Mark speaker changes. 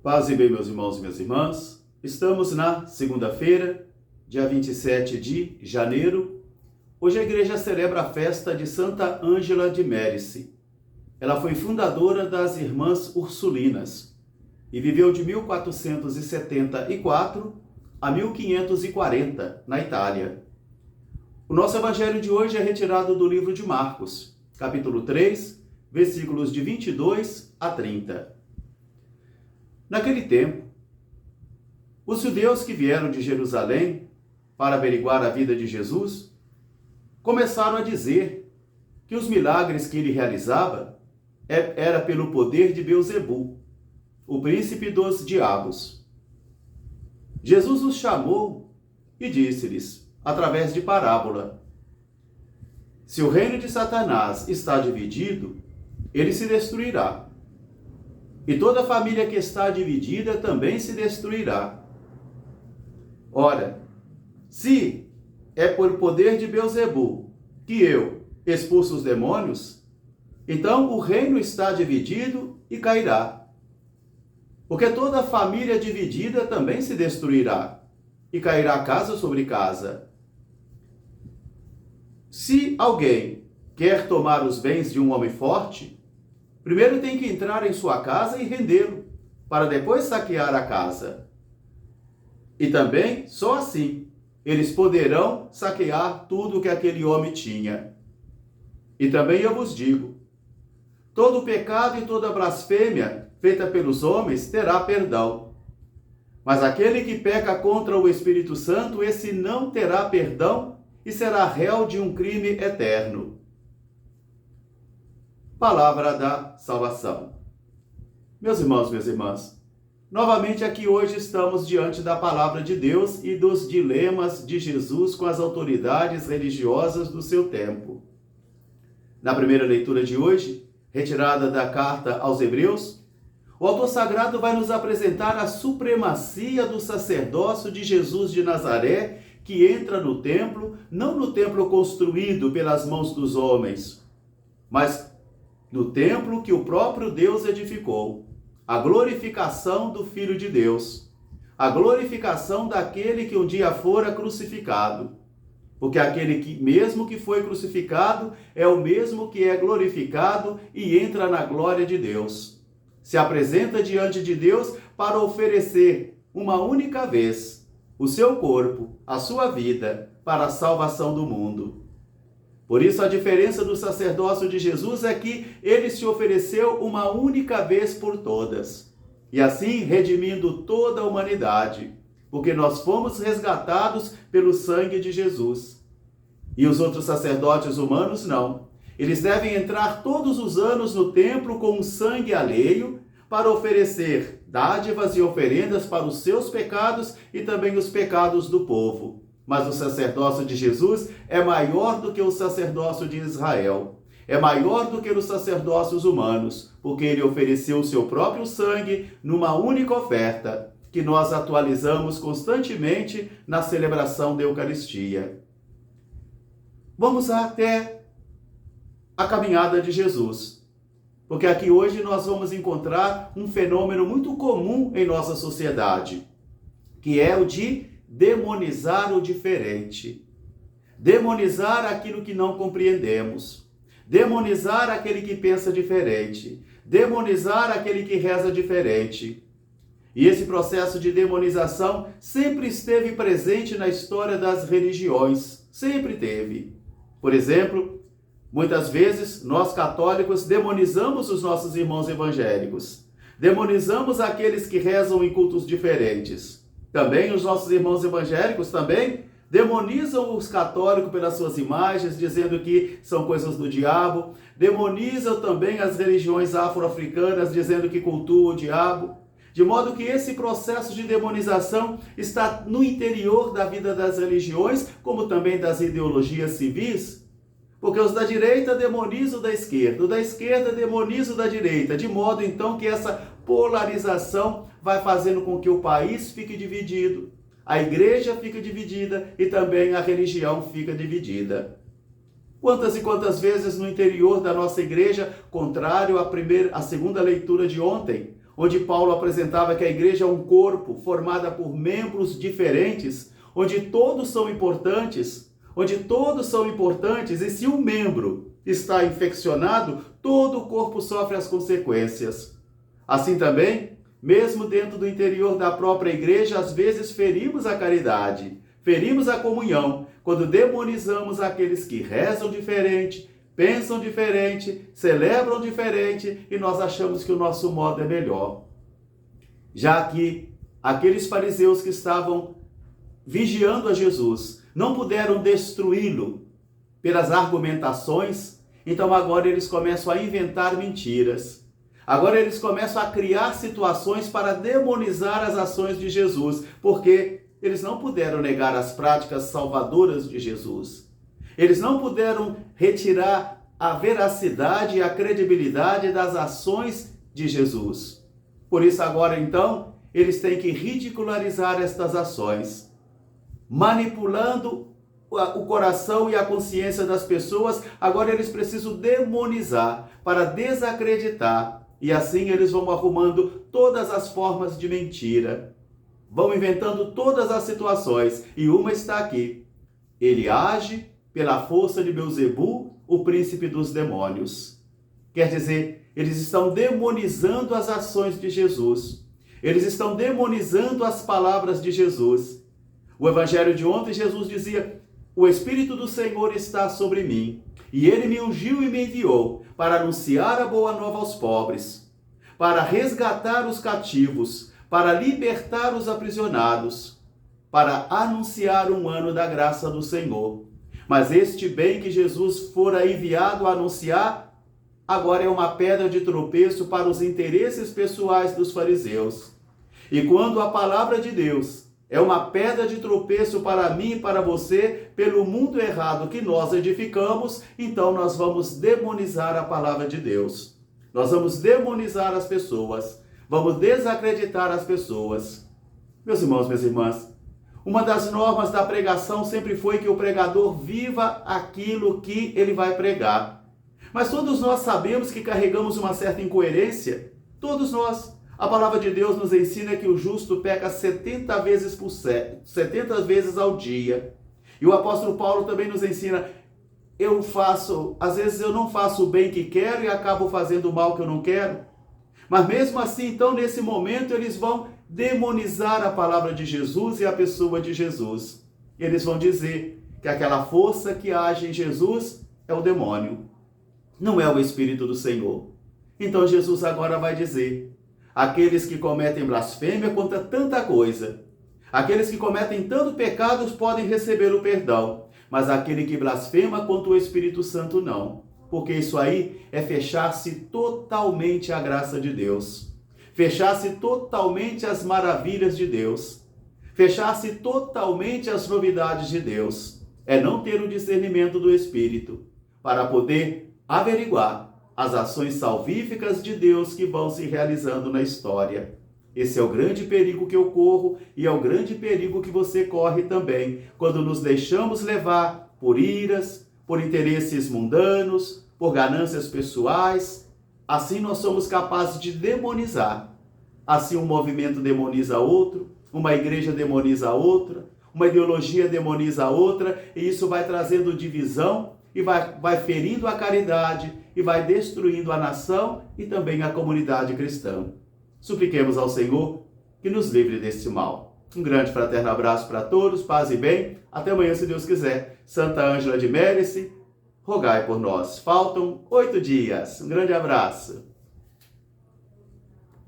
Speaker 1: Paz e bem, meus irmãos e minhas irmãs. Estamos na segunda-feira, dia 27 de janeiro. Hoje a igreja celebra a festa de Santa Ângela de Mérici. Ela foi fundadora das Irmãs Ursulinas e viveu de 1474 a 1540 na Itália. O nosso evangelho de hoje é retirado do livro de Marcos, capítulo 3, versículos de 22 a 30. Naquele tempo, os judeus que vieram de Jerusalém para averiguar a vida de Jesus começaram a dizer que os milagres que ele realizava era pelo poder de Beelzebu, o príncipe dos diabos. Jesus os chamou e disse-lhes, através de parábola: se o reino de Satanás está dividido, ele se destruirá. E toda família que está dividida também se destruirá. Ora, se é por poder de Beelzebu que eu expulso os demônios, então o reino está dividido e cairá. Porque toda família dividida também se destruirá, e cairá casa sobre casa. Se alguém quer tomar os bens de um homem forte, primeiro tem que entrar em sua casa e rendê-lo, para depois saquear a casa. E também, só assim, eles poderão saquear tudo que aquele homem tinha. E também eu vos digo, todo pecado e toda blasfêmia feita pelos homens terá perdão. Mas aquele que peca contra o Espírito Santo, esse não terá perdão e será réu de um crime eterno. Palavra da salvação. Meus irmãos, minhas irmãs, novamente aqui hoje estamos diante da palavra de Deus e dos dilemas de Jesus com as autoridades religiosas do seu tempo. Na primeira leitura de hoje, retirada da carta aos Hebreus, o autor sagrado vai nos apresentar a supremacia do sacerdócio de Jesus de Nazaré, que entra no templo, não no templo construído pelas mãos dos homens, mas no templo que o próprio Deus edificou, a glorificação do Filho de Deus, a glorificação daquele que um dia fora crucificado, porque aquele que mesmo que foi crucificado é o mesmo que é glorificado e entra na glória de Deus. Se apresenta diante de Deus para oferecer uma única vez o seu corpo, a sua vida, para a salvação do mundo. Por isso, a diferença do sacerdócio de Jesus é que ele se ofereceu uma única vez por todas, e assim redimindo toda a humanidade, porque nós fomos resgatados pelo sangue de Jesus. E os outros sacerdotes humanos não. Eles devem entrar todos os anos no templo com um sangue alheio para oferecer dádivas e oferendas para os seus pecados e também os pecados do povo. Mas o sacerdócio de Jesus é maior do que o sacerdócio de Israel. É maior do que os sacerdócios humanos, porque ele ofereceu o seu próprio sangue numa única oferta, que nós atualizamos constantemente na celebração da Eucaristia. Vamos até a caminhada de Jesus, porque aqui hoje nós vamos encontrar um fenômeno muito comum em nossa sociedade, que é o de demonizar o diferente, demonizar aquilo que não compreendemos, demonizar aquele que pensa diferente, demonizar aquele que reza diferente. E esse processo de demonização sempre esteve presente na história das religiões, sempre teve. Por exemplo, muitas vezes nós católicos demonizamos os nossos irmãos evangélicos, demonizamos aqueles que rezam em cultos diferentes. Também os nossos irmãos evangélicos também demonizam os católicos pelas suas imagens, dizendo que são coisas do diabo. Demonizam também as religiões afro-africanas, dizendo que cultuam o diabo. De modo que esse processo de demonização está no interior da vida das religiões, como também das ideologias civis. Porque os da direita demonizam o da esquerda demonizam o da direita, de modo então que essa polarização vai fazendo com que o país fique dividido, a igreja fica dividida e também a religião fica dividida. Quantas e quantas vezes no interior da nossa igreja, contrário à segunda leitura de ontem, onde Paulo apresentava que a igreja é um corpo formado por membros diferentes, onde todos são importantes, e se um membro está infeccionado, todo o corpo sofre as consequências. Assim também, mesmo dentro do interior da própria igreja, às vezes ferimos a caridade, ferimos a comunhão, quando demonizamos aqueles que rezam diferente, pensam diferente, celebram diferente e nós achamos que o nosso modo é melhor. Já que aqueles fariseus que estavam vigiando a Jesus não puderam destruí-lo pelas argumentações, então agora eles começam a inventar mentiras. Agora eles começam a criar situações para demonizar as ações de Jesus, porque eles não puderam negar as práticas salvadoras de Jesus. Eles não puderam retirar a veracidade e a credibilidade das ações de Jesus. Por isso agora então, eles têm que ridicularizar estas ações, manipulando o coração e a consciência das pessoas. Agora eles precisam demonizar para desacreditar. E assim eles vão arrumando todas as formas de mentira. Vão inventando todas as situações. E uma está aqui. Ele age pela força de Belzebu, o príncipe dos demônios. Quer dizer, eles estão demonizando as ações de Jesus. Eles estão demonizando as palavras de Jesus. O evangelho de ontem, Jesus dizia: o Espírito do Senhor está sobre mim, e ele me ungiu e me enviou para anunciar a boa nova aos pobres, para resgatar os cativos, para libertar os aprisionados, para anunciar um ano da graça do Senhor. Mas este bem que Jesus fora enviado a anunciar, agora é uma pedra de tropeço para os interesses pessoais dos fariseus. E quando a palavra de Deus é uma pedra de tropeço para mim e para você, pelo mundo errado que nós edificamos, então nós vamos demonizar a palavra de Deus. Nós vamos demonizar as pessoas, vamos desacreditar as pessoas. Meus irmãos, minhas irmãs, uma das normas da pregação sempre foi que o pregador viva aquilo que ele vai pregar. Mas todos nós sabemos que carregamos uma certa incoerência, todos nós. A palavra de Deus nos ensina que o justo peca 70 vezes ao dia. E o apóstolo Paulo também nos ensina: às vezes eu não faço o bem que quero e acabo fazendo o mal que eu não quero. Mas mesmo assim, então, nesse momento, eles vão demonizar a palavra de Jesus e a pessoa de Jesus. Eles vão dizer que aquela força que age em Jesus é o demônio, não é o Espírito do Senhor. Então Jesus agora vai dizer: aqueles que cometem blasfêmia contra tanta coisa, aqueles que cometem tanto pecados podem receber o perdão, mas aquele que blasfema contra o Espírito Santo não, porque isso aí é fechar-se totalmente à graça de Deus, fechar-se totalmente às maravilhas de Deus, fechar-se totalmente às novidades de Deus, é não ter o discernimento do Espírito para poder averiguar as ações salvíficas de Deus que vão se realizando na história. Esse é o grande perigo que eu corro e é o grande perigo que você corre também, quando nos deixamos levar por iras, por interesses mundanos, por ganâncias pessoais. Assim nós somos capazes de demonizar. Assim um movimento demoniza outro, uma igreja demoniza outra, uma ideologia demoniza outra, e isso vai trazendo divisão e vai ferindo a caridade e vai destruindo a nação e também a comunidade cristã. Supliquemos ao Senhor que nos livre deste mal. Um grande fraterno abraço para todos, paz e bem. Até amanhã, se Deus quiser. Santa Ângela de Médici, rogai por nós. Faltam 8 dias. Um grande abraço.